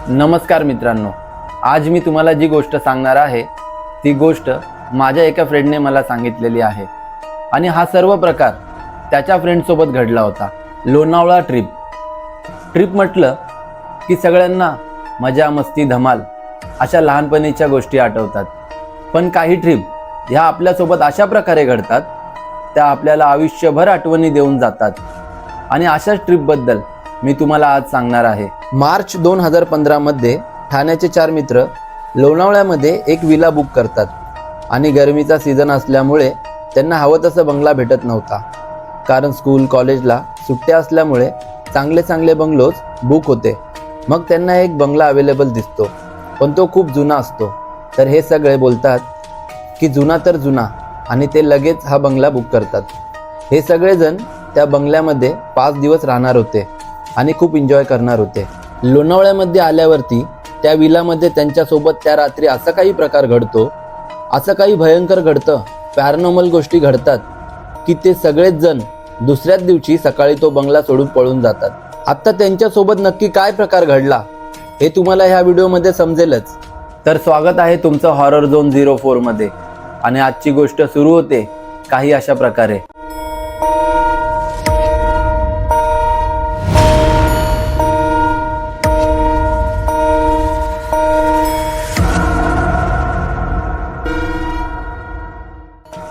नमस्कार मित्रांनो, आज मी तुम्हाला जी गोष्ट सांगणार आहे ती गोष्ट माझ्या एका फ्रेंडने मला सांगितलेली आहे आणि हा सर्व प्रकार त्याच्या फ्रेंडसोबत घडला होता. लोणावळा ट्रिप म्हटलं की सगळ्यांना मजा मस्ती धमाल अशा लहानपणीच्या गोष्टी आठवतात. पण काही ट्रिप ह्या आपल्यासोबत अशा प्रकारे घडतात त्या आपल्याला आयुष्यभर आठवणी देऊन जातात आणि अशाच ट्रिपबद्दल मी तुम्हाला आज सांगणार आहे. मार्च 2015 मध्ये ठाण्याचे 4 मित्र लोणावळ्यामध्ये एक विला बुक करतात आणि गरमीचा सीझन असल्यामुळे त्यांना हवं तसं बंगला भेटत नव्हता. कारण स्कूल कॉलेजला सुट्ट्या असल्यामुळे चांगले बंगलोज बुक होते. मग त्यांना एक बंगला अवेलेबल दिसतो, पण तो खूप जुना असतो. तर हे सगळे बोलतात की जुना तर जुना आणि ते लगेच हा बंगला बुक करतात. हे सगळेजण त्या बंगल्यामध्ये 5 दिवस राहणार होते आणि खूप एन्जॉय करणार होते. लोणावळ्यामध्ये आल्यावरती त्या विलामध्ये त्यांच्यासोबत त्या रात्री असा काही प्रकार घडतो, असं काही भयंकर घडतं, पॅरानॉर्मल गोष्टी घडतात की ते सगळेच जण दुसऱ्याच दिवशी सकाळी तो बंगला सोडून पळून जातात. आता त्यांच्यासोबत नक्की काय प्रकार घडला हे तुम्हाला ह्या व्हिडिओमध्ये समजेलच. तर स्वागत आहे तुमचं हॉरर झोन 04 मध्ये आणि आजची गोष्ट सुरू होते काही अशा प्रकारे.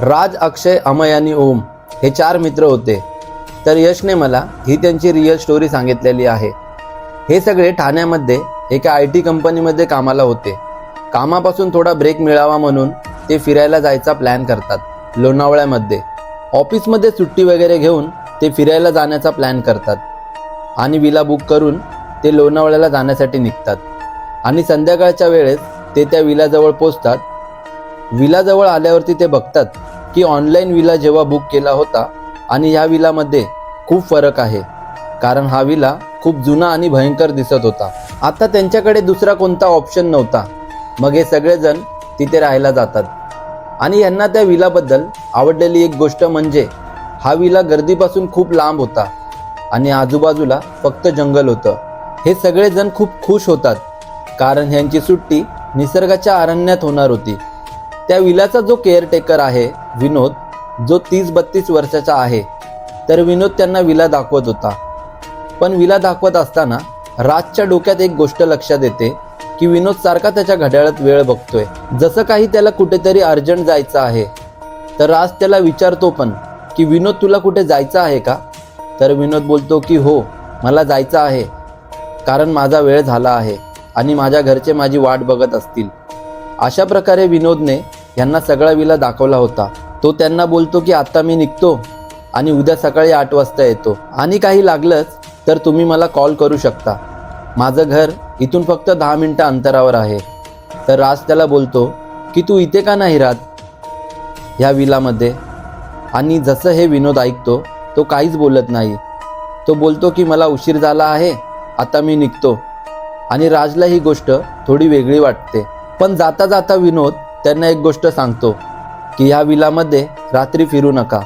राज, अक्षय, अमय आणि ओम हे 4 मित्र होते. तर यशने मला ही त्यांची रिअल स्टोरी सांगितलेली आहे. हे सगळे ठाण्यामध्ये एका IT कंपनीमध्ये कामाला होते. कामापासून थोडा ब्रेक मिळावा म्हणून ते फिरायला जायचा प्लॅन करतात लोणावळ्यामध्ये. ऑफिसमध्ये सुट्टी वगैरे घेऊन ते फिरायला जाण्याचा प्लॅन करतात आणि विला बुक करून ते लोणावळ्याला जाण्यासाठी निघतात. आणि संध्याकाळच्या वेळेस ते त्या विलाजवळ पोचतात. विलाजवळ आल्यावरती ते बघतात की ऑनलाईन विला जेव्हा बुक केला होता आणि ह्या विलामध्ये खूप फरक आहे. कारण हा विला खूप जुना आणि भयंकर दिसत होता. आता त्यांच्याकडे दुसरा कोणता ऑप्शन नव्हता. मग हे सगळेजण तिथे राहायला जातात. आणि यांना त्या विलाबद्दल आवडलेली एक गोष्ट म्हणजे हा विला गर्दीपासून खूप लांब होता आणि आजूबाजूला फक्त जंगल होतं. हे सगळेजण खूप खुश होतात कारण ह्यांची सुट्टी निसर्गाच्या अरण्यात होणार होती. त्या विलाचा जो केअरटेकर आहे विनोद, जो 30-32 वर्षाचा आहे, तर विनोद त्यांना विला दाखवत होता. पण विला दाखवत असताना राजच्या डोक्यात एक गोष्ट लक्षात येते की विनोद सारखा त्याच्या घड्याळात वेळ बघतोय, जसं काही त्याला कुठेतरी अर्जंट जायचं आहे. तर राज त्याला विचारतो पण की विनोद, तुला कुठे जायचं आहे का? तर विनोद बोलतो की हो, मला जायचं आहे कारण माझा वेळ झाला आहे आणि माझ्या घरचे माझी वाट बघत असतील. अशा प्रकारे विनोदने यांना सगळा विला दाखवला होता. तो त्यांना बोलतो की आता मी निघतो आणि उद्या सकाळी 8 वाजता येतो आणि काही लागलंच तर तुम्ही मला कॉल करू शकता. माझं घर इथून फक्त 10 मिनिटं अंतरावर आहे. तर राज त्याला बोलतो की तू इथे का नाही राहत ह्या विलामध्ये? आणि जसं हे विनोद ऐकतो तो काहीच बोलत नाही. तो बोलतो की मला उशीर झाला आहे, आता मी निघतो. आणि राजला ही गोष्ट थोडी वेगळी वाटते. पण जाता जाता विनोद त्यांना एक गोष्ट सांगतो की ह्या विलामध्ये रात्री फिरू नका.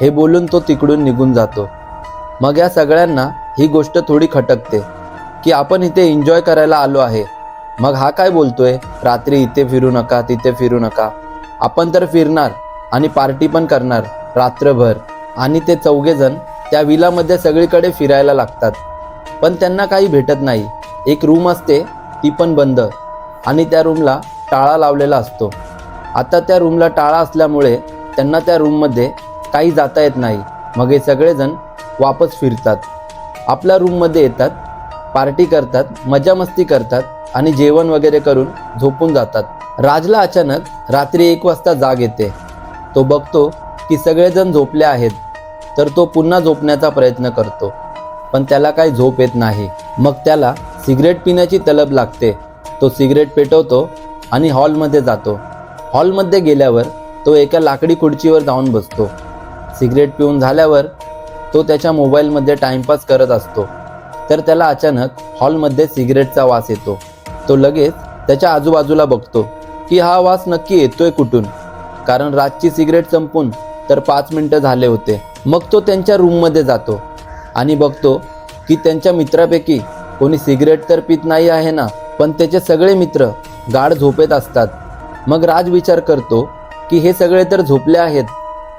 हे बोलून तो तिकडून निघून जातो. मग या सगळ्यांना ही गोष्ट थोडी खटकते की आपण इथे एन्जॉय करायला आलो आहे, मग हा काय बोलतोय रात्री इथे फिरू नका तिथे फिरू नका. आपण तर फिरणार आणि पार्टी पण करणार रात्रभर. आणि ते 4घे जण त्या विलामध्ये सगळीकडे फिरायला लागतात. पण त्यांना काही भेटत नाही. एक रूम असते ती पण बंद आणि त्या रूमला टाळा लावलेला असतो. आता त्या रूमला टाळा असल्यामुळे त्यांना त्या रूममध्ये काही जाता येत नाही. मग हे सगळेजण वापस फिरतात, आपल्या रूममध्ये येतात, पार्टी करतात, मजा मस्ती करतात आणि जेवण वगैरे करून झोपून जातात. राजला अचानक रात्री 1 वाजता जाग येते. तो बघतो की सगळेजण झोपले आहेत. तर तो पुन्हा झोपण्याचा प्रयत्न करतो पण त्याला काही झोप येत नाही. मग त्याला सिगरेट पिण्याची तलब लागते. तो सिगरेट पेटवतो आणि हॉलमध्ये जातो. हॉलमध्ये गेल्यावर तो एका लाकडी खुर्चीवर जाऊन बसतो. सिगरेट पिऊन झाल्यावर तो त्याच्या मोबाईलमध्ये टाइमपास करत असतो. तर त्याला अचानक हॉलमध्ये सिगरेटचा वास येतो. तो लगेच त्याच्या आजूबाजूला बघतो की हा वास नक्की येतोय कुठून, कारण रातची सिगरेट संपून तर 5 मिनिटं झाले होते. मग तो त्यांच्या रूममध्ये जातो आणि बघतो की त्यांच्या मित्रापैकी कोणी सिगरेट तर पित नाही आहे ना. पण त्याचे सगळे मित्र गाढ झोपेत असतात. मग राज विचार करतो की हे सगळे तर झोपले आहेत,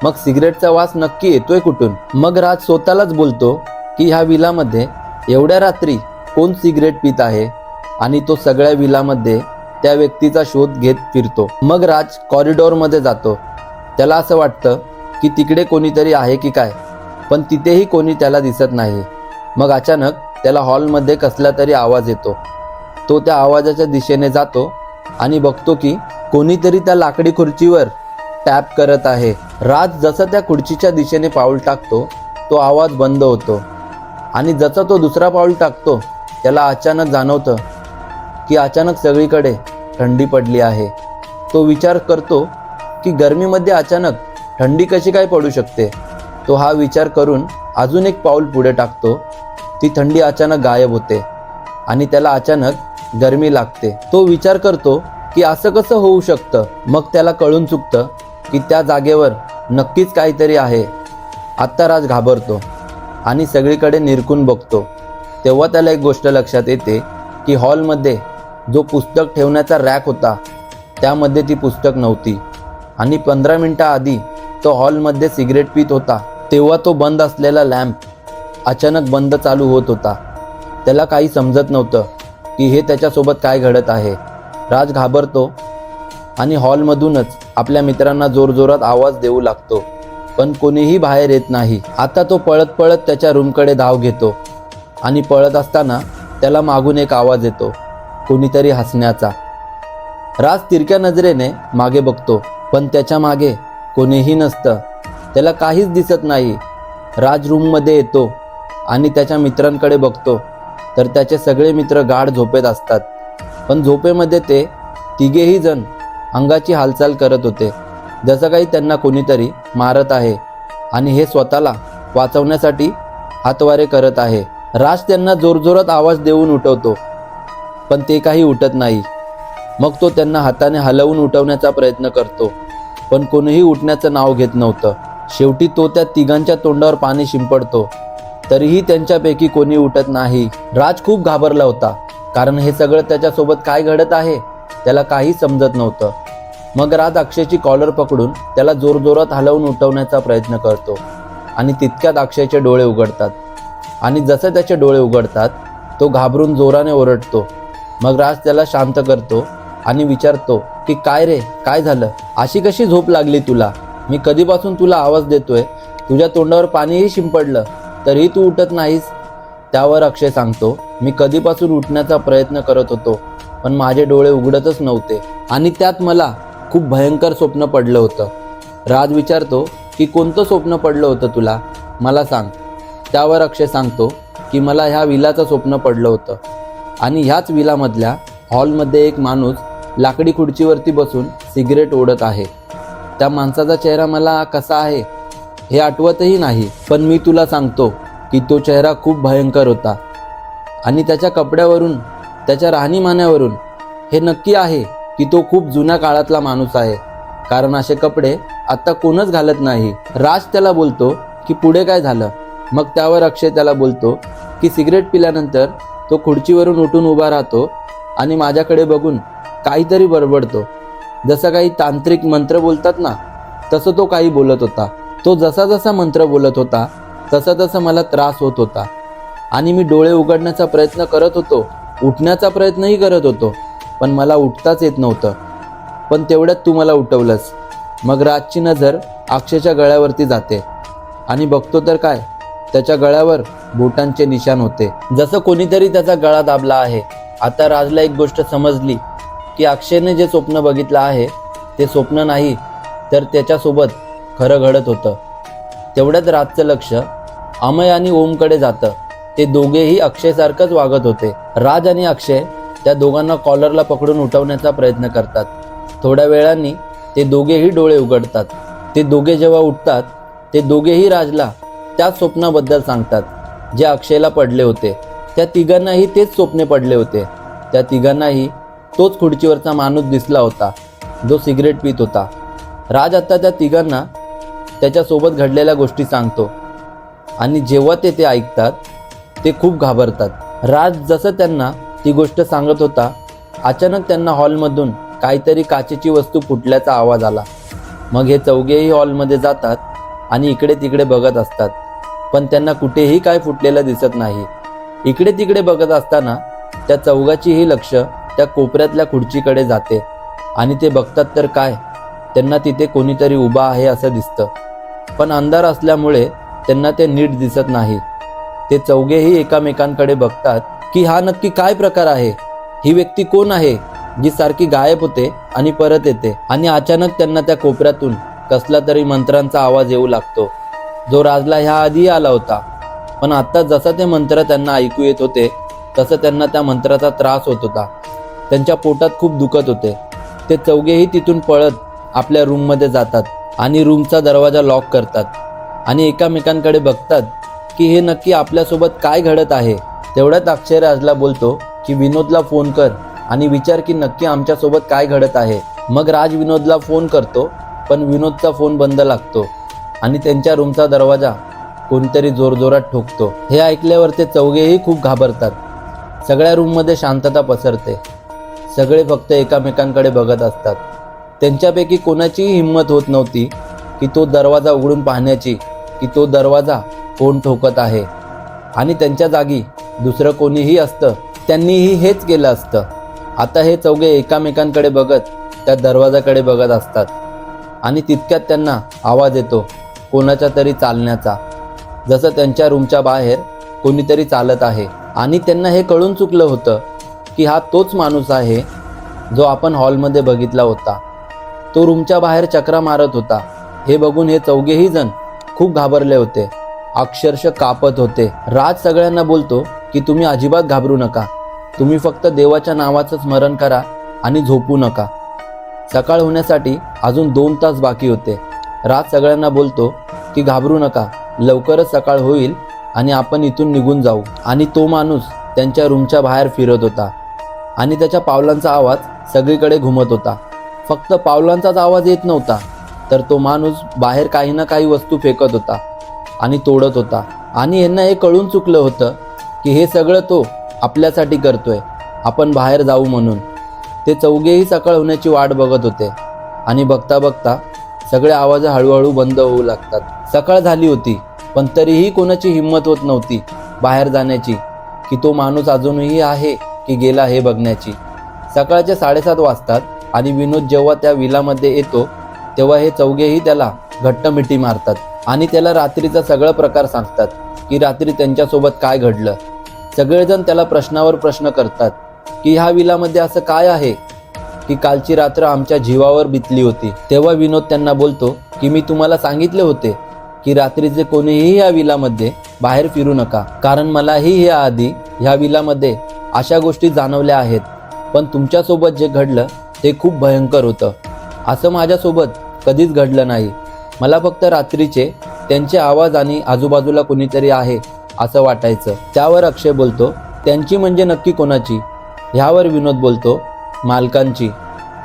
मग सिगरेटचा वास नक्की येतोय कुठून. मग राज स्वतःलाच बोलतो की ह्या विलामध्ये एवढ्या रात्री कोण सिगरेट पित आहे, आणि तो सगळ्या विलामध्ये त्या व्यक्तीचा शोध घेत फिरतो. मग राज कॉरिडॉरमध्ये जातो. त्याला असं वाटतं की तिकडे कोणीतरी आहे की काय, पण तिथेही कोणी त्याला दिसत नाही. मग अचानक त्याला हॉलमध्ये कसला तरी आवाज येतो. तो त्या आवाजाच्या दिशेने जातो आणि बघतो की कोणीतरी त्या लाकडी खुर्चीवर टॅप करत आहे. राज जसं त्या खुर्चीच्या दिशेने पाऊल टाकतो, तो आवाज बंद होतो, आणि जसा तो दुसरा पाऊल टाकतो त्याला अचानक जाणवतं की अचानक सगळीकडे थंडी पडली आहे. तो विचार करतो की गरमीमध्ये अचानक थंडी कशी काय पडू शकते. तो हा विचार करून अजून एक पाऊल पुढे टाकतो. ती थंडी अचानक गायब होते आणि त्याला अचानक गरमी लागते. तो विचार करतो की असं कसं होऊ शकतं. मग त्याला कळून चुकतं की त्या जागेवर नक्कीच काहीतरी आहे. आत्ता राज घाबरतो आणि सगळीकडे निरखून बघतो. तेव्हा त्याला एक गोष्ट लक्षात येते की हॉलमध्ये जो पुस्तक ठेवण्याचा रॅक होता त्यामध्ये ती पुस्तक नव्हती, आणि 15 मिनिटं आधी तो हॉलमध्ये सिगरेट पित होता तेव्हा तो बंद असलेला लॅम्प अचानक बंद चालू होत होता. त्याला काही समजत नव्हतं की हे त्याच्यासोबत काय घडत आहे. राज घाबरतो आणि हॉलमधूनच आपल्या मित्रांना जोरजोरात आवाज देऊ लागतो, पण कोणीही बाहेर येत नाही. आता तो पळत पळत त्याच्या रूमकडे धाव घेतो, आणि पळत असताना त्याला मागून एक आवाज येतो, कोणीतरी हसण्याचा. राज तिरक्या नजरेने मागे बघतो, पण त्याच्या मागे कोणीही नसतं. त्याला काहीच दिसत नाही. राज रूममध्ये येतो आणि त्याच्या मित्रांकडे बघतो, तर त्याचे सगळे मित्र गाढ झोपेत असतात. पण झोपेमध्ये ते तिघेही जण अंगाची हालचाल करत होते, जसं काही त्यांना कोणीतरी मारत आहे आणि हे स्वतःला वाचवण्यासाठी हातवारे करत आहे. राज त्यांना जोरजोरात आवाज देऊन उठवतो, पण ते काही उठत नाही. मग तो त्यांना हाताने हलवून उठवण्याचा प्रयत्न करतो, पण कोणीही उठण्याचं नाव घेत नव्हतं. शेवटी तो त्या तिघांच्या तोंडावर पाणी शिंपडतो, तरीही त्यांच्यापैकी कोणी उठत नाही. राज खूप घाबरला होता, कारण हे सगळं त्याच्यासोबत काय घडत आहे त्याला काही समजत नव्हतं. मग राज अक्षयची कॉलर पकडून त्याला जोरजोरात हलवून उठवण्याचा प्रयत्न करतो, आणि तितक्यात अक्षयचे डोळे उघडतात. आणि जसे त्याचे डोळे उघडतात तो घाबरून जोराने ओरडतो. मग राज त्याला शांत करतो आणि विचारतो की काय रे, काय झालं, अशी कशी झोप लागली तुला? मी कधीपासून तुला आवाज देतोय, तुझ्या तोंडावर पाणीही शिंपडलं तरीही तू उठत नाहीस. त्यावर अक्षय सांगतो, मी कधीपासून उठण्याचा प्रयत्न करत होतो, पण माझे डोळे उघडतच नव्हते, आणि त्यात मला खूप भयंकर स्वप्न पडलं होतं. राज विचारतो की कोणतं स्वप्न पडलं होतं तुला, मला सांग. त्यावर अक्षय सांगतो की मला ह्या विलाचं स्वप्न पडलं होतं, आणि ह्याच विलामधल्या हॉलमध्ये एक माणूस लाकडी खुर्चीवरती बसून सिगरेट ओढत आहे. त्या माणसाचा चेहरा मला कसा आहे हे आठवतही नाही, पण मी तुला सांगतो की तो चेहरा खूप भयंकर होता, आणि त्याच्या कपड्यावरून, त्याच्या राहणीमानावरून हे नक्की आहे की तो खूप जुन्या काळातला माणूस आहे, कारण असे कपडे आता कोणच घालत नाही. राज त्याला बोलतो की पुढे काय झालं. मग त्यावर अक्षय त्याला बोलतो की सिगरेट पिल्यानंतर तो खुर्चीवरून उठून उभा राहतो आणि माझ्याकडे बघून काहीतरी बडबडतो, जसं काही तांत्रिक मंत्र बोलतात ना, तसं तो काही बोलत होता. तो जसा जसा मंत्र बोलत होता तसं तसं मला त्रास होत होता, आणि मी डोळे उघडण्याचा प्रयत्न करत होतो, उठण्याचा प्रयत्नही करत होतो, पण मला उठताच येत नव्हतं. पण तेवढ्यात तू मला उठवलंस. मग राजची नजर अक्षयच्या गळ्यावरती जाते, आणि बघतो तर काय, त्याच्या गळ्यावर बोटांचे निशाण होते, जसं कोणीतरी त्याचा गळा दाबला आहे. आता राजला एक गोष्ट समजली की अक्षयने जे स्वप्न बघितलं आहे ते स्वप्न नाही, तर त्याच्यासोबत खरं घडत होतं. तेवढ्यात राजचं लक्ष अमय आणि ओमकडे जातं. ते दोघेही अक्षयसारखंच वागत होते. राज आणि अक्षय त्या दोघांना कॉलरला पकडून उठवण्याचा प्रयत्न करतात. थोड्या वेळाने ते दोघेही डोळे उघडतात. ते दोघे जेव्हा उठतात ते दोघेही राजला त्याच स्वप्नाबद्दल सांगतात जे अक्षयला पडले होते. त्या तिघांनाही तेच स्वप्ने पडले होते. त्या तिघांनाही तोच खुर्चीवरचा माणूस दिसला होता जो सिगरेट पित होता. राज आता त्या तिघांना त्याच्यासोबत घडलेल्या गोष्टी सांगतो, आणि जेव्हा ते ऐकतात ते खूप घाबरतात. राज जसं त्यांना ती गोष्ट सांगत होता अचानक त्यांना हॉलमधून काहीतरी काचेची वस्तू फुटल्याचा आवाज आला. मग हे चौघेही हॉलमध्ये जातात आणि इकडे तिकडे बघत असतात, पण त्यांना कुठेही काय फुटलेलं दिसत नाही. इकडे तिकडे बघत असताना त्या चौघाचीही लक्ष त्या कोपऱ्यातल्या खुर्चीकडे जाते आणि ते बघतात तर काय, त्यांना तिथे कोणीतरी उभा आहे असं दिसतं. पण अंधार असल्यामुळे त्यांना ते नीट दिसत नाही. ते चौघेही एकामेकांकडे बघतात की हा नक्की काय प्रकार आहे, ही व्यक्ती कोण आहे जी सारखी गायब होते आणि परत येते. आणि अचानक त्यांना त्या कोपऱ्यातून कसला तरी मंत्रांचा आवाज येऊ लागतो, जो राजला ह्या आधी आला होता. पण आता जसा ते मंत्र त्यांना ऐकू येत होते तसं त्यांना त्या मंत्राचा त्रास होत होता. त्यांच्या पोटात खूप दुखत होते. ते चौघेही तिथून पळत आपल्या रूममध्ये जातात आणि रूमचा दरवाजा लॉक करतात आणि एकामेकांकडे बघतात की हे नक्की आपल्यासोबत काय घडत आहे. तेवढ्यात अक्षय राजला बोलतो की विनोदला फोन कर आणि विचार की नक्की आमच्यासोबत काय घडत आहे. मग राज विनोदला फोन करतो, पण विनोदचा फोन बंद लागतो आणि त्यांच्या रूमचा दरवाजा कोणतरी जोरजोरात ठोकतो. हे ऐकल्यावर ते चौघेही खूप घाबरतात. सगळ्या रूममध्ये शांतता पसरते. सगळे फक्त एकामेकांकडे बघत असतात. त्यांच्यापैकी कोणाचीही हिंमत होत नव्हती की तो दरवाजा उघडून पाहण्याची, की तो दरवाजा कोण ठोकत आहे. आणि त्यांच्या जागी दुसरं कोणीही असतं त्यांनीही हेच केलं असतं. आता हे चौघे एकामेकांकडे बघत त्या दरवाजाकडे बघत असतात आणि तितक्यात त्यांना आवाज येतो कोणाच्या तरी चालण्याचा, जसं त्यांच्या रूमच्या बाहेर कोणीतरी चालत आहे. आणि त्यांना हे कळून चुकलं होतं की हा तोच माणूस आहे जो आपण हॉलमध्ये बघितला होता. तो रूमच्या बाहेर चक्रा मारत होता. हे बघून हे चौघेही जण खूप घाबरले होते, अक्षरशः कापत होते. राज सगळ्यांना बोलतो की तुम्ही अजिबात घाबरू नका, तुम्ही फक्त देवाच्या नावाचं स्मरण करा आणि झोपू नका. सकाळ होण्यासाठी अजून 2 तास बाकी होते. राज सगळ्यांना बोलतो की घाबरू नका, लवकरच सकाळ होईल आणि आपण इथून निघून जाऊ. आणि तो माणूस त्यांच्या रूमच्या बाहेर फिरत होता आणि त्याच्या पावलांचा आवाज सगळीकडे घुमत होता. फक्त पावलांचाच आवाज येत नव्हता, तर तो माणूस बाहेर काही ना काही वस्तू फेकत होता आणि तोडत होता. आणि यांना हे कळून चुकलं होतं की हे सगळं तो आपल्यासाठी करतोय, आपण बाहेर जाऊ म्हणून. ते चौघेही सकाळ होण्याची वाट बघत होते आणि बघता बघता सगळे आवाज हळूहळू बंद होऊ लागतात. सकाळ झाली होती, पण तरीही कोणाची हिंमत होत नव्हती बाहेर जाण्याची, की तो माणूस अजूनही आहे की गेला हे बघण्याची. सकाळचे 7:30 वाजतात आणि विनोद जेव्हा त्या विलामध्ये येतो तेव्हा हे चौघेही त्याला घट्ट मिठी मारतात आणि त्याला रात्रीचा सगळा प्रकार सांगतात की रात्री त्यांच्यासोबत काय घडलं. सगळेजण त्याला प्रश्नावर प्रश्न करतात की ह्या विलामध्ये असं काय आहे की कालची रात्र आमच्या जीवावर बितली होती. तेव्हा विनोद त्यांना बोलतो की मी तुम्हाला सांगितले होते की रात्रीचे कोणीही ह्या विलामध्ये बाहेर फिरू नका, कारण मलाही याआधी ह्या विलामध्ये अशा गोष्टी जाणवल्या आहेत. पण तुमच्यासोबत जे घडलं ते खूप भयंकर होतं. असं माझ्यासोबत कधीच घडलं नाही. मला फक्त रात्रीचे त्यांचे आवाज आणि आजूबाजूला कोणीतरी आहे असं वाटायचं. त्यावर अक्षय बोलतो त्यांची म्हणजे नक्की कोणाची. ह्यावर विनोद बोलतो मालकांची,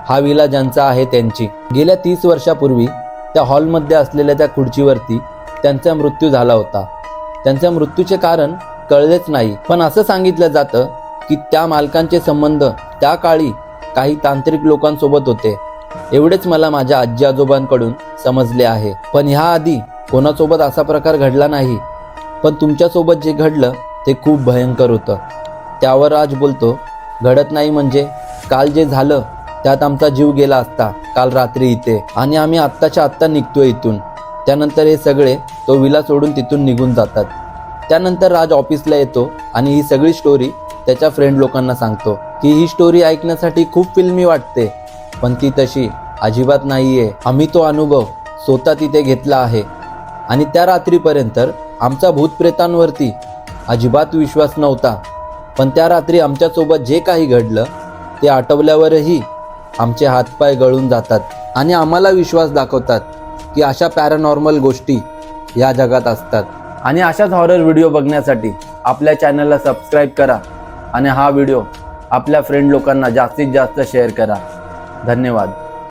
हा विला ज्यांचा आहे त्यांची. गेल्या 30 वर्षापूर्वी त्या हॉलमध्ये असलेल्या त्या खुर्चीवरती त्यांचा मृत्यू झाला होता. त्यांच्या मृत्यूचे कारण कळलेच नाही, पण असं सांगितलं जातं की त्या मालकांचे संबंध त्या काळी काही तांत्रिक लोकांसोबत होते. एवढेच मला माझ्या आजी आजोबांकडून समजले आहे. पण ह्याआधी कोणासोबत असा प्रकार घडला नाही, पण तुमच्यासोबत जे घडलं ते खूप भयंकर होतं. त्यावर राज बोलतो घडत नाही म्हणजे काल जे झालं त्यात आमचा जीव गेला असता काल रात्री इथे, आणि आम्ही आत्ताच्या आत्ता निघतोय इथून. त्यानंतर हे सगळे तो विला सोडून तिथून निघून जातात. त्यानंतर राज ऑफिसला येतो आणि ही सगळी स्टोरी त्याच्या फ्रेंड लोकांना सांगतो की ही स्टोरी ऐकण्यासाठी खूप फिल्मी वाटते, पण ती तशी अजिबात नाहीये. आम्ही तो अनुभव स्वतः तिथे घेतला आहे आणि त्या रात्रीपर्यंत आमचा भूतप्रेतांवरती अजिबात विश्वास नव्हता. पण त्या रात्री आमच्यासोबत जे काही घडलं ते आठवल्यावरही आमचे हातपाय गळून जातात आणि आम्हाला विश्वास दाखवतात की अशा पॅरानॉर्मल गोष्टी या जगात असतात. आणि अशाच हॉरर व्हिडिओ बघण्यासाठी आपल्या चॅनलला सबस्क्राईब करा आणि हा व्हिडिओ आपल्या फ्रेंड लोकांना जास्तीत जास्त शेअर करा. धन्यवाद.